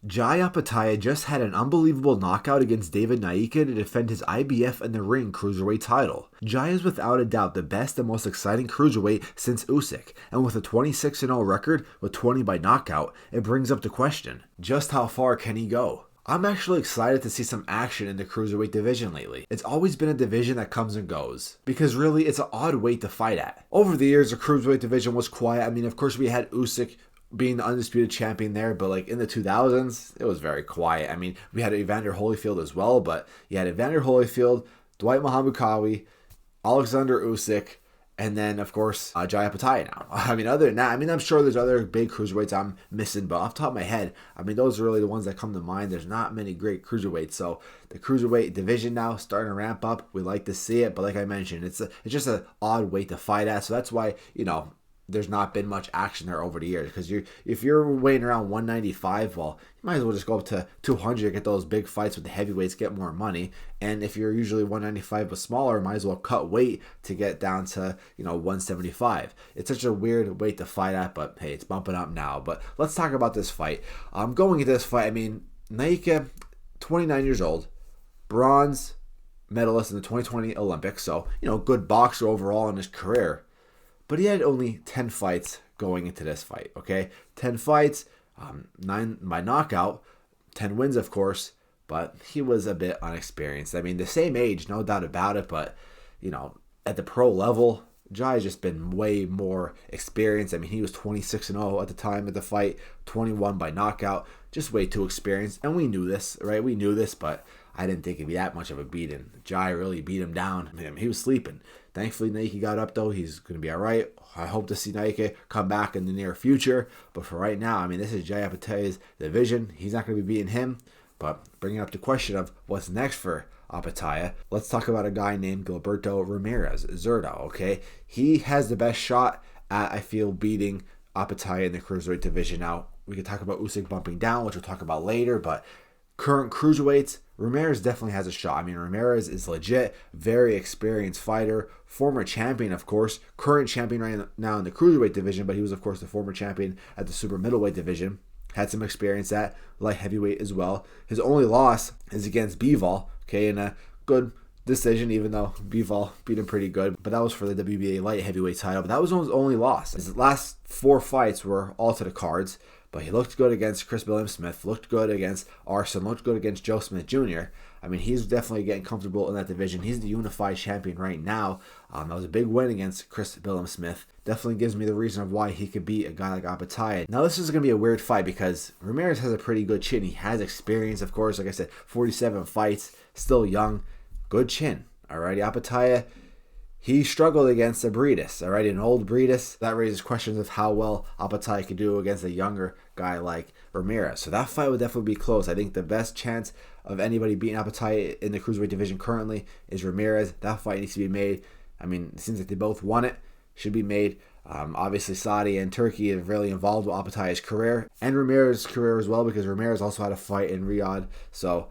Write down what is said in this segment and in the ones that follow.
Jai Opetaia just had an unbelievable knockout against David Nyika to defend his IBF in the ring cruiserweight title. Jai is without a doubt the best and most exciting cruiserweight since Usyk, and with a 26-0 record with 20 by knockout, it brings up the question, just how far can he go? I'm actually excited to see some action in the cruiserweight division lately. It's always been a division that comes and goes, because really it's an odd weight to fight at. Over the years, the cruiserweight division was quiet. I mean, of course we had Usyk being the undisputed champion there, but like in the 2000s, it was very quiet. I mean, we had Evander Holyfield as well, but you had Evander Holyfield, Dwight Muhammad, Alexander Usyk, and then, of course, Jai Opetaia now. I mean, other than that, I mean, I'm sure there's other big cruiserweights I'm missing, but off the top of my head, I mean, those are really the ones that come to mind. There's not many great cruiserweights, so the cruiserweight division now starting to ramp up. We like to see it, but like I mentioned, it's just an odd weight to fight at, so that's why, there's not been much action there over the years, because if you're weighing around 195, well, you might as well just go up to 200, get those big fights with the heavyweights, get more money. And if you're usually 195 but smaller, might as well cut weight to get down to 175. It's such a weird weight to fight at, but hey, it's bumping up now. But let's talk about this fight. Going into this fight, I mean, Nyika, 29 years old, bronze medalist in the 2020 Olympics, so good boxer overall in his career. But he had only 10 fights going into this fight, okay? 10 fights, 9 by knockout, 10 wins, of course, but he was a bit unexperienced. I mean, the same age, no doubt about it, but, at the pro level, Jai has just been way more experienced. I mean, he was 26-0 at the time of the fight, 21 by knockout, just way too experienced. And we knew this, right? We knew this, but I didn't think it'd be that much of a beating. Jai really beat him down. I mean, he was sleeping. Thankfully, Nyika got up, though. He's going to be all right. I hope to see Nyika come back in the near future. But for right now, I mean, this is Jai Opetaia's division. He's not going to be beating him. But bringing up the question of what's next for Opetaia, let's talk about a guy named Gilberto Ramirez, Zurdo, okay? He has the best shot at, I feel, beating Opetaia in the cruiserweight division. Now, we could talk about Usyk bumping down, which we'll talk about later, but current cruiserweights, Ramirez definitely has a shot. I mean, Ramirez is legit, very experienced fighter, former champion, of course, current champion right now in the cruiserweight division, but he was, of course, the former champion at the super middleweight division. Had some experience at light heavyweight as well. His only loss is against Bivol, okay, in a good decision, even though Bivol beat him pretty good. But that was for the WBA light heavyweight title. But that was his only loss. His last 4 fights were all to the cards. But he looked good against Chris Smith, looked good against Arson, looked good against Joe Smith Jr. I mean, he's definitely getting comfortable in that division. He's the unified champion right now. That was a big win against Chris Smith. Definitely gives me the reason of why he could beat a guy like Opetaia. Now, this is going to be a weird fight because Ramirez has a pretty good chin. He has experience, of course. Like I said, 47 fights, still young, good chin. Alrighty, Opetaia, he struggled against a Breedis, an old Breedis. That raises questions of how well Opetaia could do against a younger guy like Ramirez. So that fight would definitely be close. I think the best chance of anybody beating Opetaia in the cruiserweight division currently is Ramirez. That fight needs to be made. I mean, it seems like they both won it. Should be made. Obviously, Saudi and Turkey are really involved with Opetaia's career and Ramirez's career as well, because Ramirez also had a fight in Riyadh. So,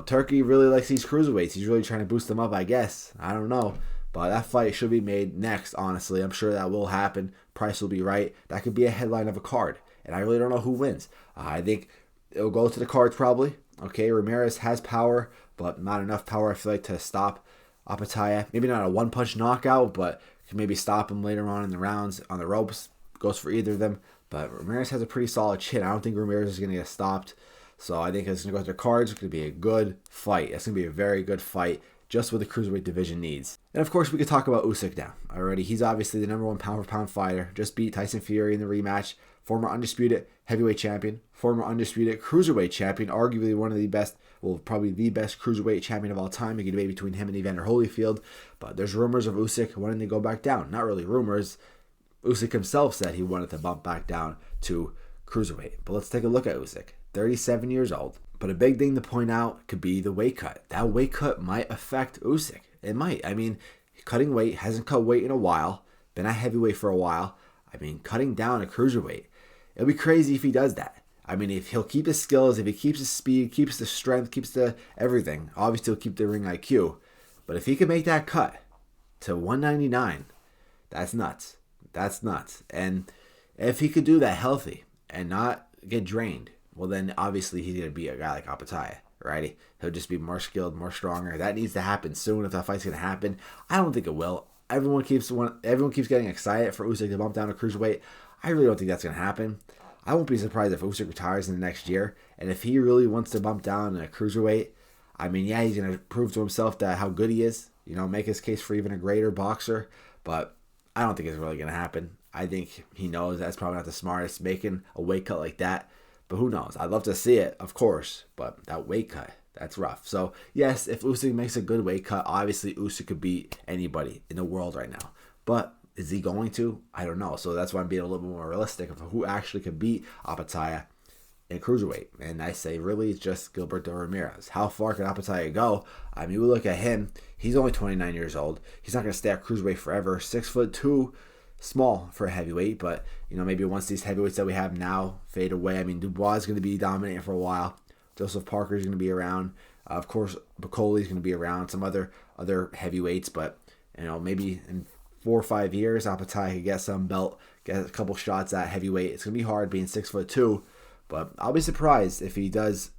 Turkey really likes these cruiserweights. He's really trying to boost them up, I guess. I don't know. But that fight should be made next, honestly. I'm sure that will happen. Price will be right. That could be a headline of a card. And I really don't know who wins. I think it'll go to the cards probably. Okay, Ramirez has power, but not enough power, I feel like, to stop Opetaia. Maybe not a one-punch knockout, but can maybe stop him later on in the rounds on the ropes. Goes for either of them. But Ramirez has a pretty solid chin. I don't think Ramirez is going to get stopped. So I think it's going to go to the cards. It's going to be a good fight. It's going to be a very good fight, just what the cruiserweight division needs. And of course, we could talk about Usyk now. Already, he's obviously the number 1 pound-for-pound fighter. Just beat Tyson Fury in the rematch. Former undisputed heavyweight champion. Former undisputed cruiserweight champion. Arguably one of the best, well, probably the best cruiserweight champion of all time. You can debate between him and Evander Holyfield. But there's rumors of Usyk wanting to go back down. Not really rumors. Usyk himself said he wanted to bump back down to cruiserweight. But let's take a look at Usyk. 37 years old. But a big thing to point out could be the weight cut. That weight cut might affect Usyk. It might. I mean, cutting weight, hasn't cut weight in a while. Been a heavyweight for a while. I mean, cutting down a cruiserweight. It'll be crazy if he does that. I mean, if he'll keep his skills, if he keeps his speed, keeps the strength, keeps the everything. Obviously, he'll keep the ring IQ. But if he can make that cut to 199, that's nuts. That's nuts. And if he could do that healthy and not get drained, well then obviously he's going to be a guy like Opetaia, right? He'll just be more skilled, more stronger. That needs to happen soon if that fight's going to happen. I don't think it will. Everyone keeps getting excited for Usyk to bump down to cruiserweight. I really don't think that's going to happen. I won't be surprised if Usyk retires in the next year. And if he really wants to bump down in a cruiserweight, I mean, yeah, he's going to prove to himself that how good he is. Make his case for even a greater boxer. But I don't think it's really going to happen. I think he knows that's probably not the smartest, making a weight cut like that. But who knows? I'd love to see it, of course. But that weight cut, that's rough. So, yes, if Usyk makes a good weight cut, obviously Usyk could beat anybody in the world right now. But is he going to? I don't know. So that's why I'm being a little bit more realistic of who actually could beat Opetaia in cruiserweight. And I say, really, it's just Gilberto Ramirez. How far could Opetaia go? I mean, we look at him. He's only 29 years old. He's not going to stay at cruiserweight forever. 6'2", small for a heavyweight. But, maybe once these heavyweights that we have now fade away. I mean, Dubois is going to be dominating for a while. Joseph Parker is going to be around. Of course, Bacoli is going to be around. Some other heavyweights. But, maybe in 4 or 5 years, Opetaia could get some belt, get a couple shots at heavyweight. It's going to be hard being 6'2". But I'll be surprised if he does,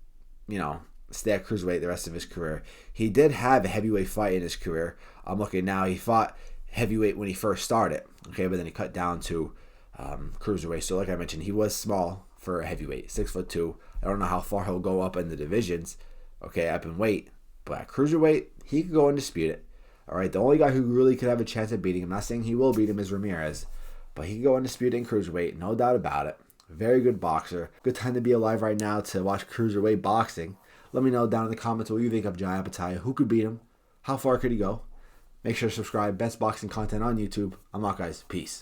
stay at cruiserweight the rest of his career. He did have a heavyweight fight in his career. I'm looking now. He fought heavyweight when he first started. Okay, but then he cut down to cruiserweight. So like I mentioned, he was small for a heavyweight, 6'2". I don't know how far he'll go up in the divisions. Okay, up in weight. But at cruiserweight, he could go undisputed. All right, the only guy who really could have a chance at beating him, I'm not saying he will beat him, is Ramirez. But he could go undisputed in cruiserweight, no doubt about it. Very good boxer. Good time to be alive right now to watch cruiserweight boxing. Let me know down in the comments what you think of Jai Opetaia. Who could beat him? How far could he go? Make sure to subscribe. Best boxing content on YouTube. I'm out, guys. Peace.